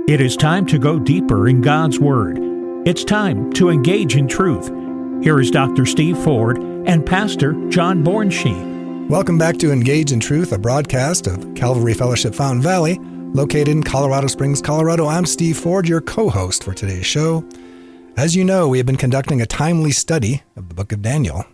It is time to go deeper in God's Word. It's time to engage in truth. Here is Dr. Steve Ford and Pastor John Bornschein. Welcome back to Engage in Truth, a broadcast of Calvary Fellowship Fountain Valley, located in Colorado Springs, Colorado. I'm Steve Ford, your co-host for today's show. As you know, we have been conducting a timely study of the book of Daniel.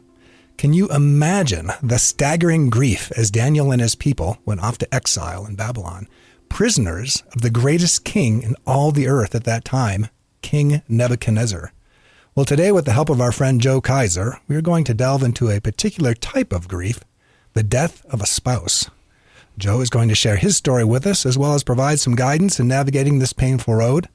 Can you imagine the staggering grief as Daniel and his people went off to exile in Babylon, prisoners of the greatest king in all the earth at that time, King Nebuchadnezzar? Well, today, with the help of our friend Joe Kaiser, we are going to delve into a particular type of grief, the death of a spouse. Joe is going to share his story with us, as well as provide some guidance in navigating this painful road.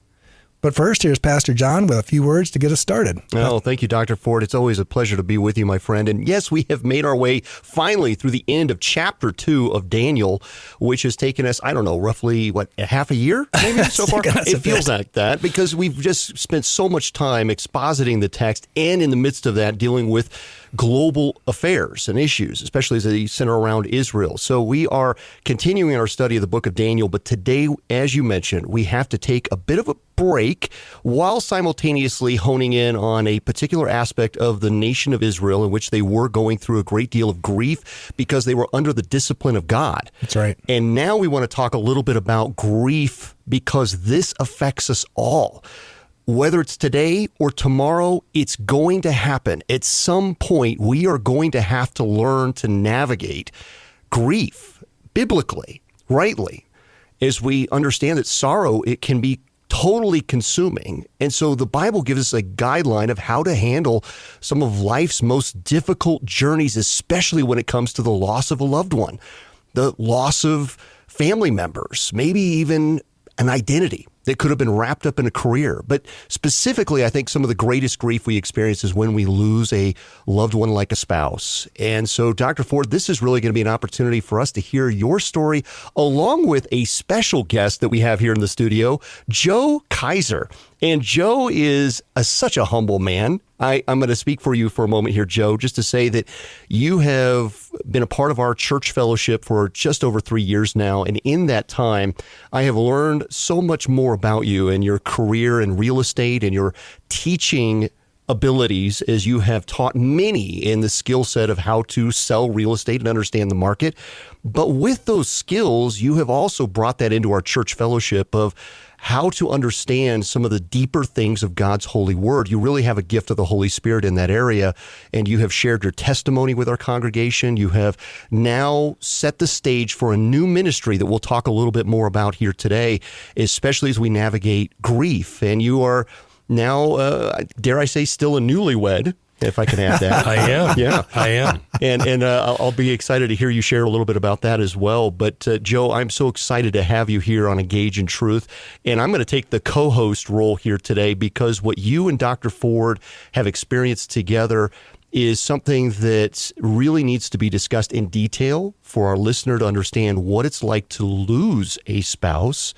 But first, here's Pastor John with a few words to get us started. Oh, thank you, Dr. Ford. It's always a pleasure to be with you, my friend. And yes, we have made our way finally through the end of chapter 2 of Daniel, which has taken us, roughly, half a year maybe so far? It feels like that because we've just spent so much time expositing the text and in the midst of that dealing with global affairs and issues, especially as they center around Israel. So we are continuing our study of the book of Daniel, but today, as you mentioned, we have to take a bit of a break while simultaneously honing in on a particular aspect of the nation of Israel in which they were going through a great deal of grief because they were under the discipline of God. That's right. And now we want to talk a little bit about grief because this affects us all. Whether it's today or tomorrow, it's going to happen. At some point, we are going to have to learn to navigate grief biblically, rightly, as we understand that sorrow, it can be totally consuming. And so the Bible gives us a guideline of how to handle some of life's most difficult journeys, especially when it comes to the loss of a loved one, the loss of family members, maybe even an identity that could have been wrapped up in a career. But specifically, I think some of the greatest grief we experience is when we lose a loved one like a spouse. And so, Dr. Ford, this is really going to be an opportunity for us to hear your story, along with a special guest that we have here in the studio, Joe Kaiser. And Joe is such a humble man. I'm going to speak for you for a moment here, Joe, just to say that you have been a part of our church fellowship for just over 3 years now. And in that time, I have learned so much more about you and your career in real estate and your teaching abilities, as you have taught many in the skill set of how to sell real estate and understand the market. But with those skills, you have also brought that into our church fellowship of how to understand some of the deeper things of God's holy word. You really have a gift of the Holy Spirit in that area, and you have shared your testimony with our congregation. You have now set the stage for a new ministry that we'll talk a little bit more about here today, especially as we navigate grief. And you are now, dare I say, still a newlywed, if I can add that. I am. Yeah, I am. And I'll be excited to hear you share a little bit about that as well. But Joe, I'm so excited to have you here on Engage in Truth. And I'm going to take the co-host role here today because what you and Dr. Ford have experienced together is something that really needs to be discussed in detail for our listener to understand what it's like to lose a spouse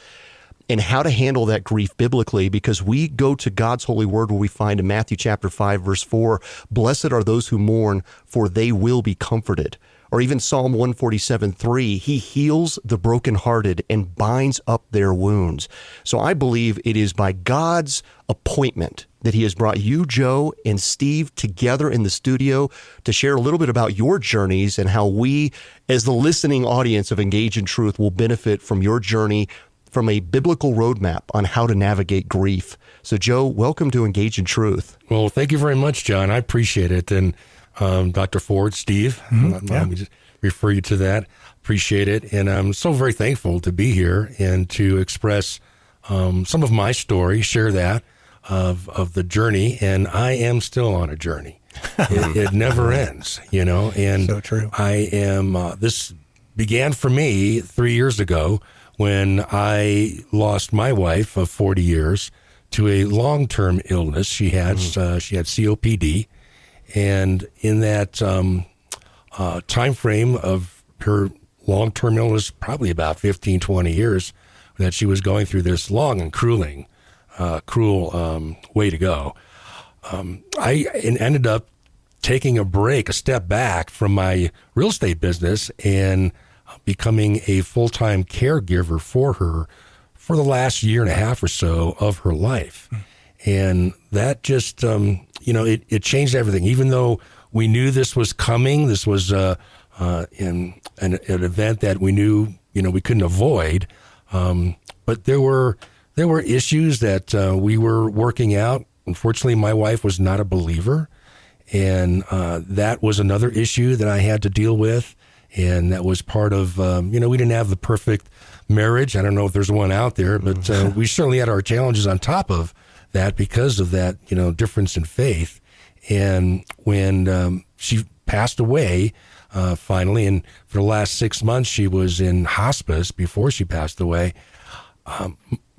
and how to handle that grief biblically, because we go to God's holy word where we find in Matthew chapter 5, verse 4, blessed are those who mourn, for they will be comforted. Or even Psalm 147:3, he heals the brokenhearted and binds up their wounds. So I believe it is by God's appointment that he has brought you, Joe, and Steve together in the studio to share a little bit about your journeys and how we, as the listening audience of Engage in Truth, will benefit from your journey from a biblical roadmap on how to navigate grief. So, Joe, welcome to Engage in Truth. Well, thank you very much, John. I appreciate it. And Dr. Ford, Steve, let me just refer you to that. Appreciate it. And I'm so very thankful to be here and to express some of my story, share that of the journey. And I am still on a journey. It never ends, and so true. I am, this began for me 3 years ago when I lost my wife of 40 years to a long-term illness. She had COPD, and in that time frame of her long-term illness, probably about 15, 20 years, that she was going through this long and cruel way to go. I ended up taking a step back from my real estate business and becoming a full-time caregiver for her for the last year and a half or so of her life. And that just, it changed everything. Even though we knew this was coming, this was in an event that we knew, we couldn't avoid. But there were issues that we were working out. Unfortunately, my wife was not a believer. And that was another issue that I had to deal with. And that was part of, we didn't have the perfect marriage. I don't know if there's one out there, but we certainly had our challenges on top of that because of that, difference in faith. And when she passed away, finally, and for the last 6 months, she was in hospice before she passed away,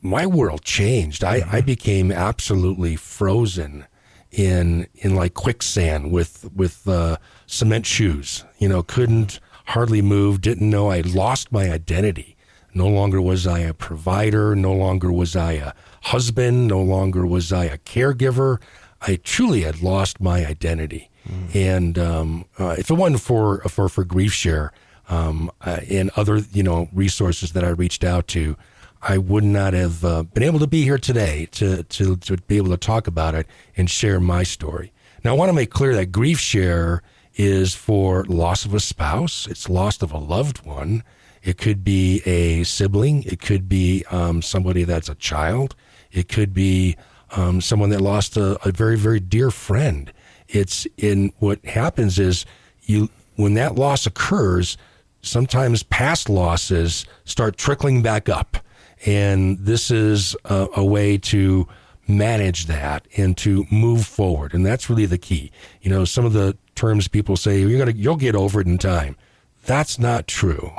my world changed. I became absolutely frozen in like quicksand with cement shoes, couldn't hardly move, didn't know. I lost my identity. No longer was I a provider. No longer was I a husband. No longer was I a caregiver. I truly had lost my identity. And if it wasn't for Grief Share and other resources that I reached out to, I would not have been able to be here today to be able to talk about it and share my story. Now, I want to make clear that Grief Share is for loss of a spouse. It's loss of a loved one. It could be a sibling. It could be somebody that's a child. It could be someone that lost a very, very dear friend. What happens is when that loss occurs, sometimes past losses start trickling back up. And this is a way to manage that and to move forward. And that's really the key. Some of the terms people say, you'll get over it in time. That's not true.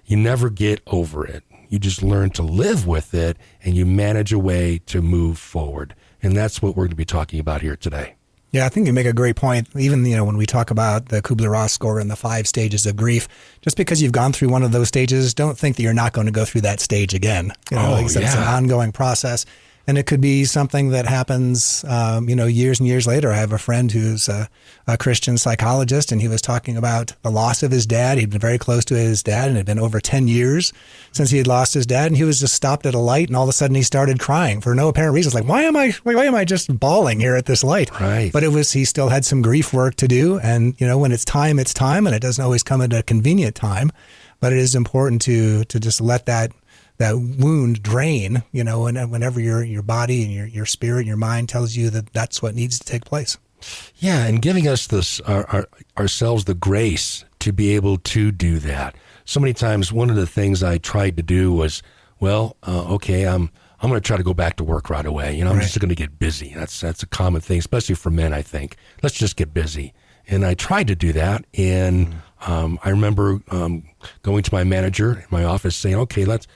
You never get over it. You just learn to live with it and you manage a way to move forward. And that's what we're going to be talking about here today. Yeah, I think you make a great point. Even, when we talk about the Kubler-Ross score and the 5 stages of grief, just because you've gone through one of those stages, don't think that you're not going to go through that stage again. Like I said, it's an ongoing process. And it could be something that happens, years and years later. I have a friend who's a Christian psychologist, and he was talking about the loss of his dad. He'd been very close to his dad, and it had been over 10 years since he had lost his dad. And he was just stopped at a light, and all of a sudden he started crying for no apparent reason. It's like, why am I just bawling here at this light? Right. But he still had some grief work to do. And, when it's time, and it doesn't always come at a convenient time. But it is important to just let that wound drain, whenever your body and your spirit and your mind tells you that that's what needs to take place. Yeah, and giving us ourselves the grace to be able to do that. So many times, one of the things I tried to do was, okay, I'm going to try to go back to work right away. I'm just going to get busy. That's a common thing, especially for men, I think. Let's just get busy. And I tried to do that, and I remember going to my manager in my office saying, okay, let's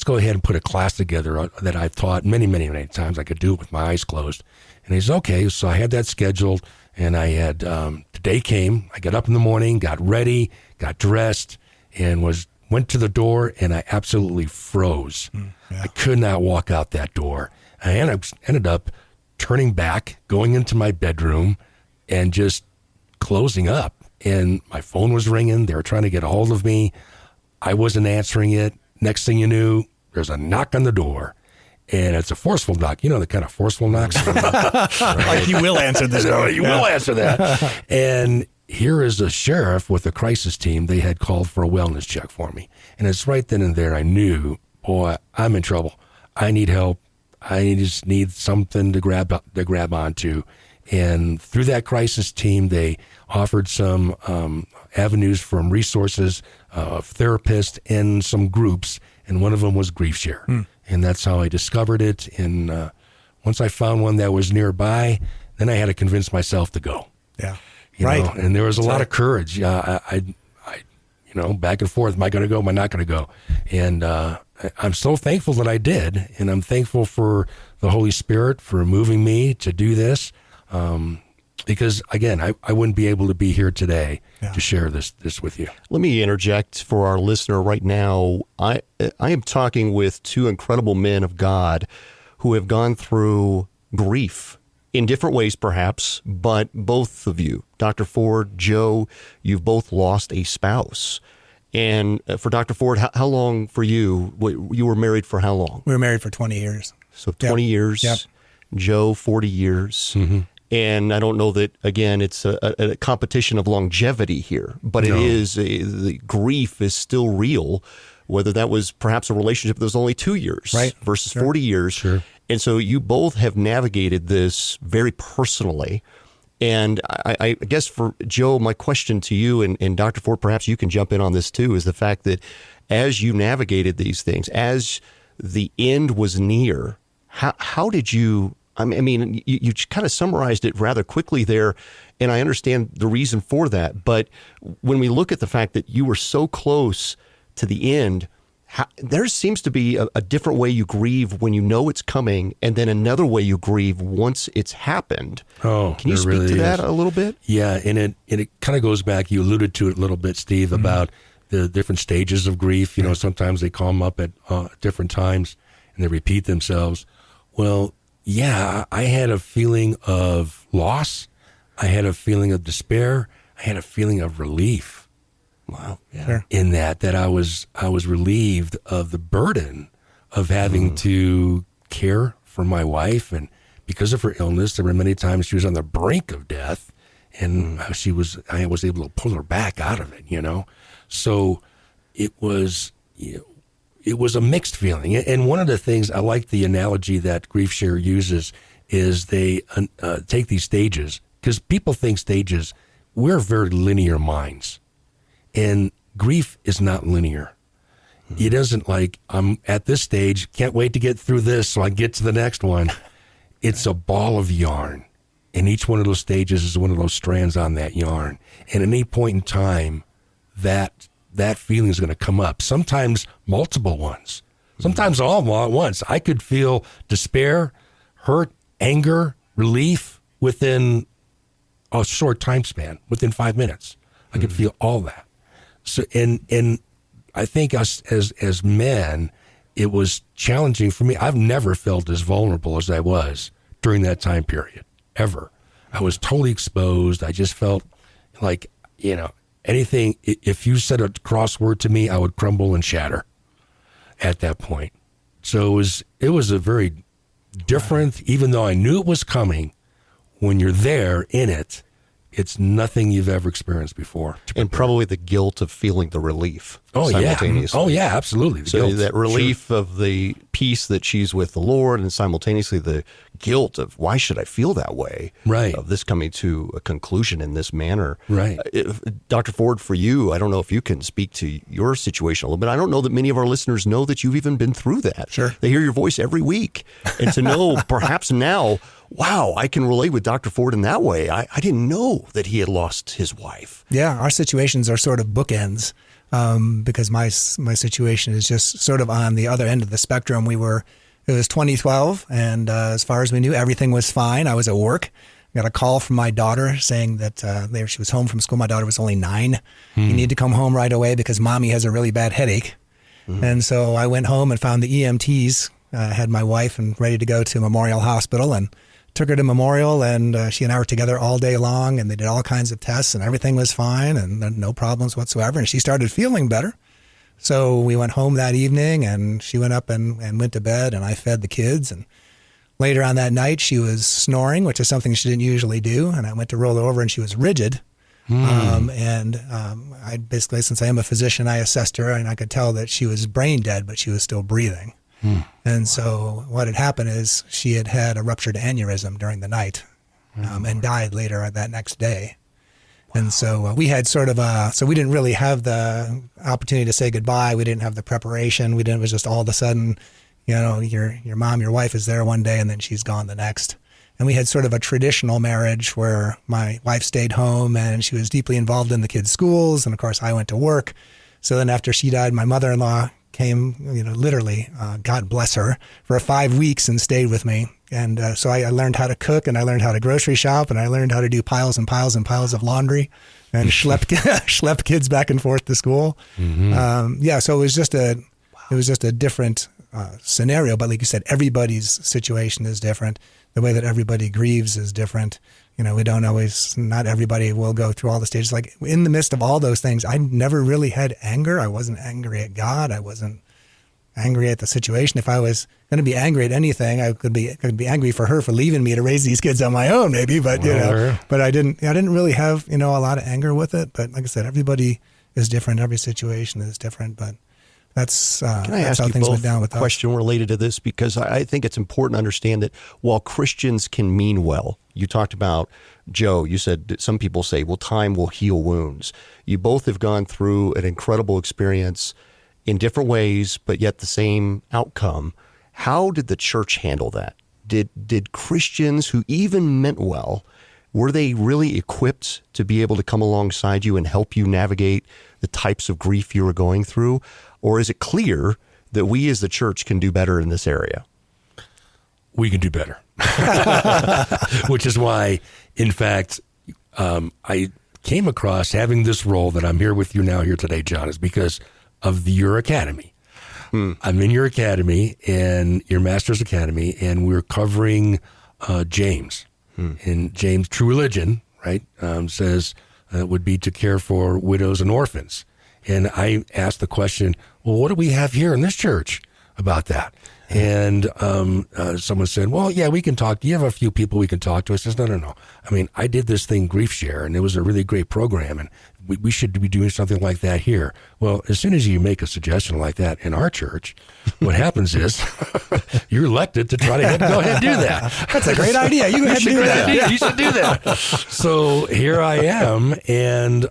go ahead and put a class together that I've taught many, many, many times. I could do it with my eyes closed. And he said, okay. So I had that scheduled, and I had, the day came, I got up in the morning, got ready, got dressed, and went to the door, and I absolutely froze. I could not walk out that door. I ended up turning back, going into my bedroom, and just closing up. And my phone was ringing. They were trying to get a hold of me. I wasn't answering it. Next thing you knew, there's a knock on the door, and it's a forceful knock. The kind of forceful knocks. Like you will answer this. You will answer that. And here is a sheriff with a crisis team. They had called for a wellness check for me. And it's right then and there I knew, boy, I'm in trouble. I need help. I just need something to grab onto. And through that crisis team, they offered some avenues from resources, therapists, and some groups, and one of them was Grief Share. And that's how I discovered it. And once I found one that was nearby, then I had to convince myself to go. Yeah, right. And there was a lot of courage. I back and forth. Am I going to go? Am I not going to go? And I'm so thankful that I did, and I'm thankful for the Holy Spirit for moving me to do this. Because again, I wouldn't be able to be here today to share this with you. Let me interject for our listener right now. I am talking with 2 incredible men of God who have gone through grief in different ways, perhaps, but both of you, Dr. Ford, Joe, you've both lost a spouse. And for Dr. Ford, how long for you? You were married for how long? We were married for 20 years. So 20 years. Yep. Joe, 40 years. Mm-hmm. And I don't know that, again, it's a competition of longevity here, but it is, the grief is still real, whether that was perhaps a relationship that was only 2 years versus 40 years. Sure. And so you both have navigated this very personally. And I guess for Joe, my question to you, and Dr. Ford, perhaps you can jump in on this too, is the fact that as you navigated these things, as the end was near, how did you, I mean, you kind of summarized it rather quickly there, and I understand the reason for that. But when we look at the fact that you were so close to the end, there seems to be a different way you grieve when you know it's coming, and then another way you grieve once it's happened. Oh, can you speak to that a little bit? Yeah, and it kind of goes back. You alluded to it a little bit, Steve, about the different stages of grief. You know, sometimes they come up at different times and they repeat themselves. Well, yeah, I had a feeling of loss. I had a feeling of despair. I had a feeling of relief. Wow. Yeah. Sure. In that I was relieved of the burden of having to care for my wife, and because of her illness, there were many times she was on the brink of death, and I was able to pull her back out of it. You know, so it was a mixed feeling. And one of the things I like, the analogy that Grief Share uses, is they take these stages, because people think stages, we're very linear minds. And grief is not linear. It isn't like, I'm at this stage, can't wait to get through this so I get to the next one. It's a ball of yarn. And each one of those stages is one of those strands on that yarn. And at any point in time, that feeling is going to come up. Sometimes multiple ones. Sometimes all at once. I could feel despair, hurt, anger, relief within a short time span, within 5 minutes. I could feel all that. So, and I think us as men, it was challenging for me. I've never felt as vulnerable as I was during that time period, ever. I was totally exposed. I just felt like, anything, if you said a crossword to me, I would crumble and shatter at that point. So it was a very different, even though I knew it was coming, when you're there in it, it's nothing you've ever experienced before. And probably the guilt of feeling the relief simultaneously. Oh, yeah, absolutely. So guilt. That relief of the peace that she's with the Lord, and simultaneously the guilt of, why should I feel that way? Right. Of this coming to a conclusion in this manner. Right. Dr. Ford, for you, I don't know if you can speak to your situation a little bit. I don't know that many of our listeners know that you've even been through that. Sure. They hear your voice every week. And to know perhaps now, wow, I can relate with Dr. Ford in that way. I didn't know that he had lost his wife. Yeah, our situations are sort of bookends because my situation is just sort of on the other end of the spectrum. It was 2012, and as far as we knew, everything was fine. I was at work. I got a call from my daughter saying that she was home from school. My daughter was only 9. You need to come home right away because mommy has a really bad headache. And so I went home and found the EMTs, had my wife and ready to go to Memorial Hospital, and took her to Memorial, and she and I were together all day long, and they did all kinds of tests, and everything was fine, and no problems whatsoever. And she started feeling better. So we went home that evening, and she went up and went to bed, and I fed the kids. And later on that night, she was snoring, which is something she didn't usually do. And I went to roll her over, and she was rigid. I basically, since I am a physician, I assessed her, and I could tell that she was brain dead, but she was still breathing. And so what had happened is she had had a ruptured aneurysm during the night and died later that next day. Wow. And so we had sort of so we didn't really have the opportunity to say goodbye. We didn't have the preparation. It was just all of a sudden, your mom, your wife is there one day and then she's gone the next. And we had sort of a traditional marriage where my wife stayed home and she was deeply involved in the kids' schools. And of course I went to work. So then after she died, my mother-in-law came, literally, God bless her, for 5 weeks and stayed with me. And so I learned how to cook, and I learned how to grocery shop, and I learned how to do piles and piles and piles of laundry and schlep kids back and forth to school. So it was just a different scenario. But like you said, everybody's situation is different. the way that everybody grieves is different. We don't always, not everybody will go through all the stages. Like in the midst of all those things, I never really had anger. I wasn't angry at God. I wasn't angry at the situation. If I was going to be angry at anything, I could be angry for her for leaving me to raise these kids on my own, maybe. But but I didn't really have a lot of anger with it. But like I said, everybody is different. Every situation is different. But that's Can I ask how you things both went down with a question related to this? Because I think it's important to understand that while Christians can mean well, you talked about, Joe, you said that some people say, well, time will heal wounds. You both have gone through an incredible experience in different ways, but yet the same outcome. How did the church handle that? Did Christians who even meant well, were they really equipped to be able to come alongside you and help you navigate the types of grief you were going through? Or is it clear that we as the church can do better in this area? We can do better, which is why, in fact, I came across having this role that I'm here with you now here today, John, is because of your academy. I'm in your academy and your master's academy, and we're covering James. And James, true religion, right, says would be to care for widows and orphans. And I asked the question, well, what do we have here in this church about that? And someone said, well, yeah, we can talk. Do you have a few people we can talk to? I says, no. I mean, I did this thing, Grief Share, and it was a really great program, and we should be doing something like that here. Well, as soon as you make a suggestion like that in our church, what happens is you're elected to try to go ahead and do that. That's a great idea. You go ahead and do that. Yeah. You should do that. So here I am, and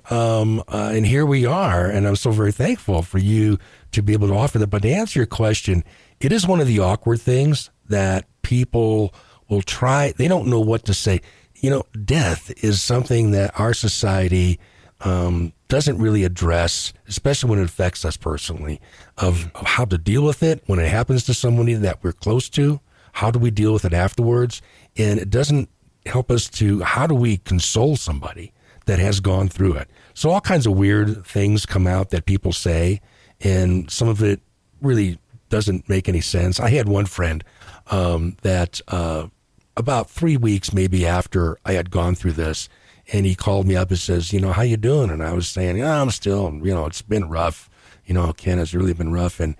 here we are, and I'm so very thankful for you to be able to offer that. But to answer your question, it is one of the awkward things that people will try. They don't know what to say. Death is something that our society doesn't really address, especially when it affects us personally, of how to deal with it when it happens to somebody that we're close to. How do we deal with it afterwards? And it doesn't help us to, how do we console somebody that has gone through it? So all kinds of weird things come out that people say, and some of it really doesn't make any sense. I had one friend that about 3 weeks maybe after I had gone through this, and he called me up and says, how you doing? And I was saying, I'm still, it's been rough. Ken, it's really been rough. And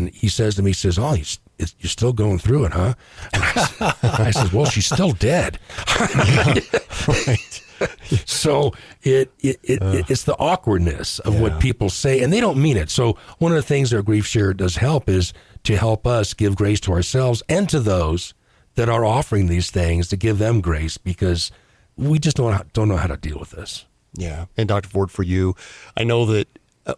he says to me, oh, you're still going through it, huh? And I says, well, she's still dead. Right. So it's the awkwardness of what people say, and they don't mean it. So one of the things that Grief Share does help is to help us give grace to ourselves and to those that are offering these things, to give them grace, because we just don't know how to deal with this. Yeah. And Dr. Ford, for you, I know that,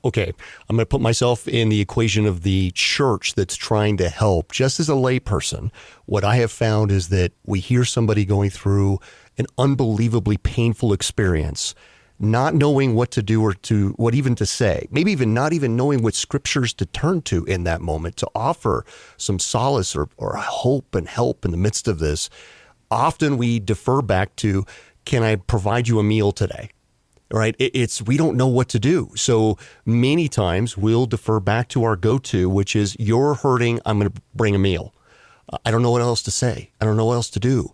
okay, I'm going to put myself in the equation of the church that's trying to help. Just as a layperson, what I have found is that we hear somebody going through an unbelievably painful experience, not knowing what to do or what even to say, maybe even not even knowing what scriptures to turn to in that moment to offer some solace or hope and help in the midst of this. Often we defer back to, can I provide you a meal today? Right? We don't know what to do. So many times we'll defer back to our go-to, which is, you're hurting, I'm going to bring a meal. I don't know what else to say. I don't know what else to do.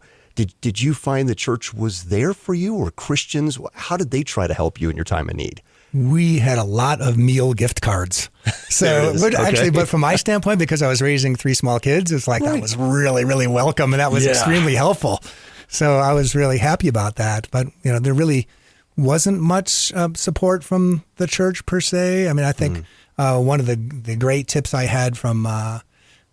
Did you find the church was there for you, or Christians? How did they try to help you in your time of need? We had a lot of meal gift cards. So actually, but from my standpoint, because I was raising 3 small kids, it's like that was really, really welcome, and that was extremely helpful. So I was really happy about that. But there really wasn't much support from the church per se. I mean, I think one of the great tips I had from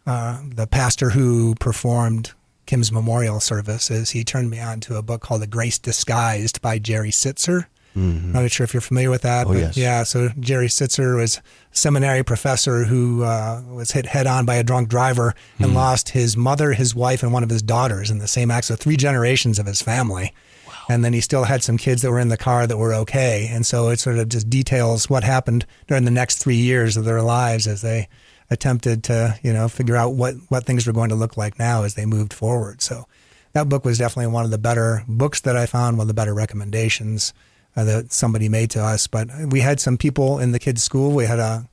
the pastor who performed Kim's memorial service is he turned me on to a book called The Grace Disguised by Jerry Sitzer. I'm not sure if you're familiar with that. Yes. Yeah, so Jerry Sitzer was a seminary professor who was hit head on by a drunk driver and lost his mother, his wife, and one of his daughters in the same accident. So 3 generations of his family. Wow. And then he still had some kids that were in the car that were okay. And so it sort of just details what happened during the next 3 years of their lives as they attempted to, figure out what things were going to look like now as they moved forward. So that book was definitely one of the better books that I found, one of the better recommendations that somebody made to us. But we had some people in the kids' school. We had a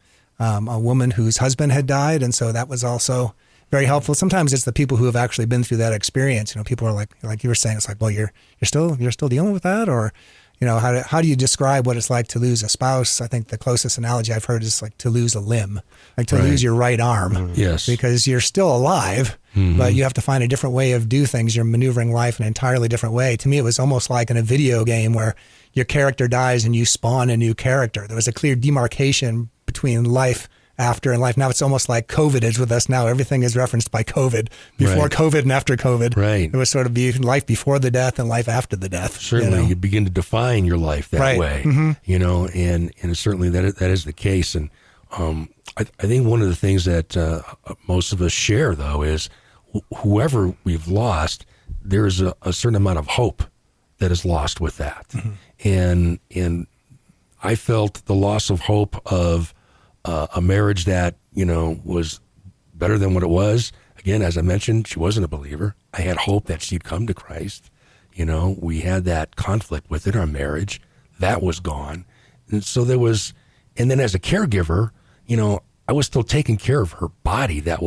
woman whose husband had died, and so that was also very helpful. Sometimes it's the people who have actually been through that experience. People are like you were saying, it's like, well, you're still dealing with that, or how do you describe what it's like to lose a spouse? I think the closest analogy I've heard is like to lose a limb, like to lose your right arm. Yes. Because you're still alive, but you have to find a different way of do things. You're maneuvering life in an entirely different way. To me, it was almost like in a video game where your character dies and you spawn a new character. There was a clear demarcation between life after and life. Now it's almost like COVID is with us now. Everything is referenced by COVID, before COVID and after COVID. Right. It was sort of life before the death and life after the death. Certainly, you begin to define your life that way, and certainly that is the case. And I think one of the things that most of us share, though, is whoever we've lost, there's a certain amount of hope that is lost with that. And I felt the loss of hope of a marriage that, was better than what it was. Again, as I mentioned, she wasn't a believer. I had hope that she'd come to Christ. We had that conflict within our marriage. That was gone. And so and then as a caregiver, I was still taking care of her body that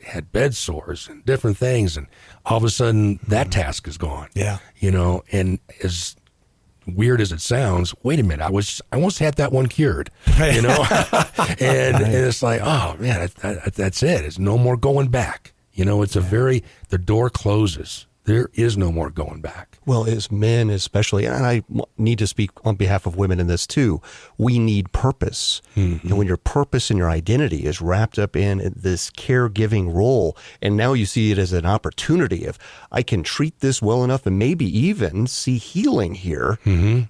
had bed sores and different things. And all of a sudden that task is gone. Yeah. And as weird as it sounds, wait a minute, I almost had that one cured, and it's like, oh man, that's it. It's no more going back. It's the door closes. There is no more going back. Well, as men especially, and I need to speak on behalf of women in this too, we need purpose. And when your purpose and your identity is wrapped up in this caregiving role, and now you see it as an opportunity of, I can treat this well enough and maybe even see healing here.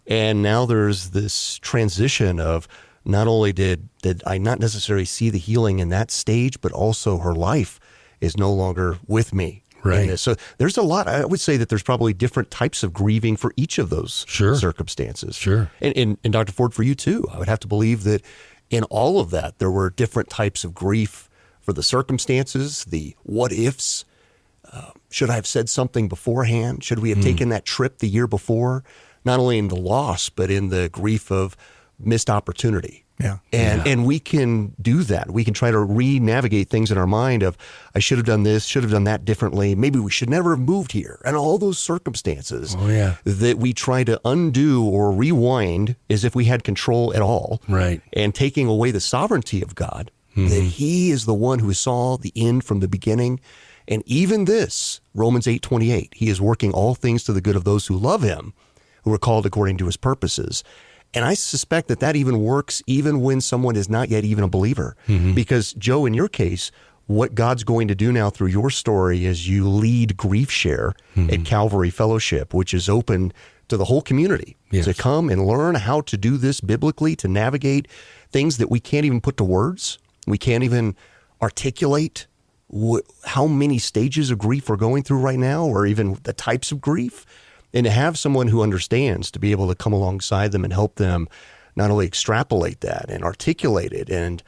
And now there's this transition of, not only did I not necessarily see the healing in that stage, but also her life is no longer with me. Right. So there's a lot. I would say that there's probably different types of grieving for each of those circumstances. Sure. And Dr. Ford, for you too, I would have to believe that in all of that, there were different types of grief for the circumstances, the what ifs. Should I have said something beforehand? Should we have taken that trip the year before? Not only in the loss, but in the grief of missed opportunity. Yeah. And we can do that. We can try to re-navigate things in our mind of, I should have done this, should have done that differently. Maybe we should never have moved here. And all those circumstances that we try to undo or rewind as if we had control at all. Right. And taking away the sovereignty of God, that he is the one who saw the end from the beginning. And even this, Romans 8:28, he is working all things to the good of those who love him, who are called according to his purposes. And I suspect that even works even when someone is not yet even a believer. Because, Joe, in your case, what God's going to do now through your story is you lead Grief Share at Calvary Fellowship, which is open to the whole community to come and learn how to do this biblically, to navigate things that we can't even put to words. We can't even articulate how many stages of grief we're going through right now, or even the types of grief. And to have someone who understands, to be able to come alongside them and help them not only extrapolate that and articulate it and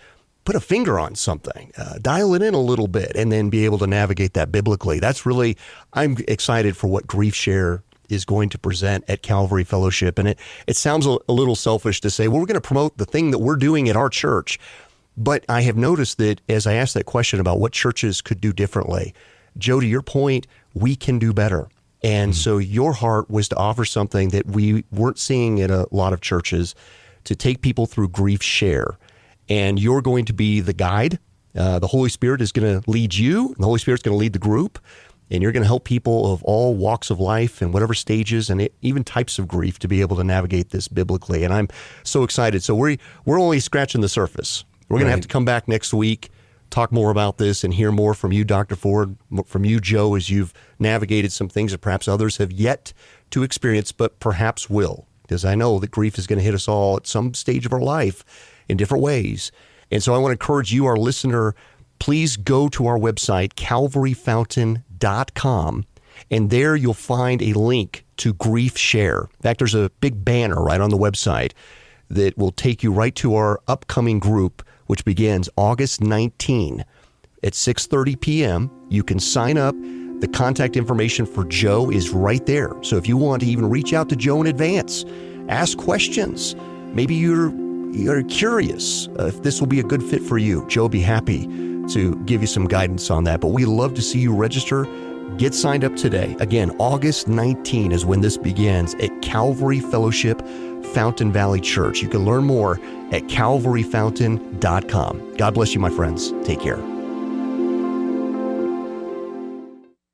put a finger on something, dial it in a little bit, and then be able to navigate that biblically. That's really, I'm excited for what Grief Share is going to present at Calvary Fellowship. And it sounds a little selfish to say, well, we're going to promote the thing that we're doing at our church. But I have noticed that as I asked that question about what churches could do differently, Joe, to your point, we can do better. And so your heart was to offer something that we weren't seeing in a lot of churches, to take people through Grief Share. And you're going to be the guide. The Holy Spirit is going to lead you, and the Holy Spirit's going to lead the group. And you're going to help people of all walks of life and whatever stages and even types of grief to be able to navigate this biblically. And I'm so excited. So we're only scratching the surface. We're going to have to come back next week, talk more about this, and hear more from you, Dr. Ford, from you, Joe, as you've navigated some things that perhaps others have yet to experience, but perhaps will. Because I know that grief is going to hit us all at some stage of our life in different ways. And so I want to encourage you, our listener, please go to our website, calvaryfountain.com, and there you'll find a link to Grief Share. In fact, there's a big banner right on the website that will take you right to our upcoming group, which begins August 19 at 6:30 p.m. You can sign up. The contact information for Joe is right there. So if you want to even reach out to Joe in advance, ask questions. Maybe you're curious if this will be a good fit for you. Joe will be happy to give you some guidance on that. But we'd love to see you register. Get signed up today. Again, August 19 is when this begins at Calvary Fellowship, Fountain Valley Church. You can learn more at calvaryfountain.com. God bless you, my friends. Take care.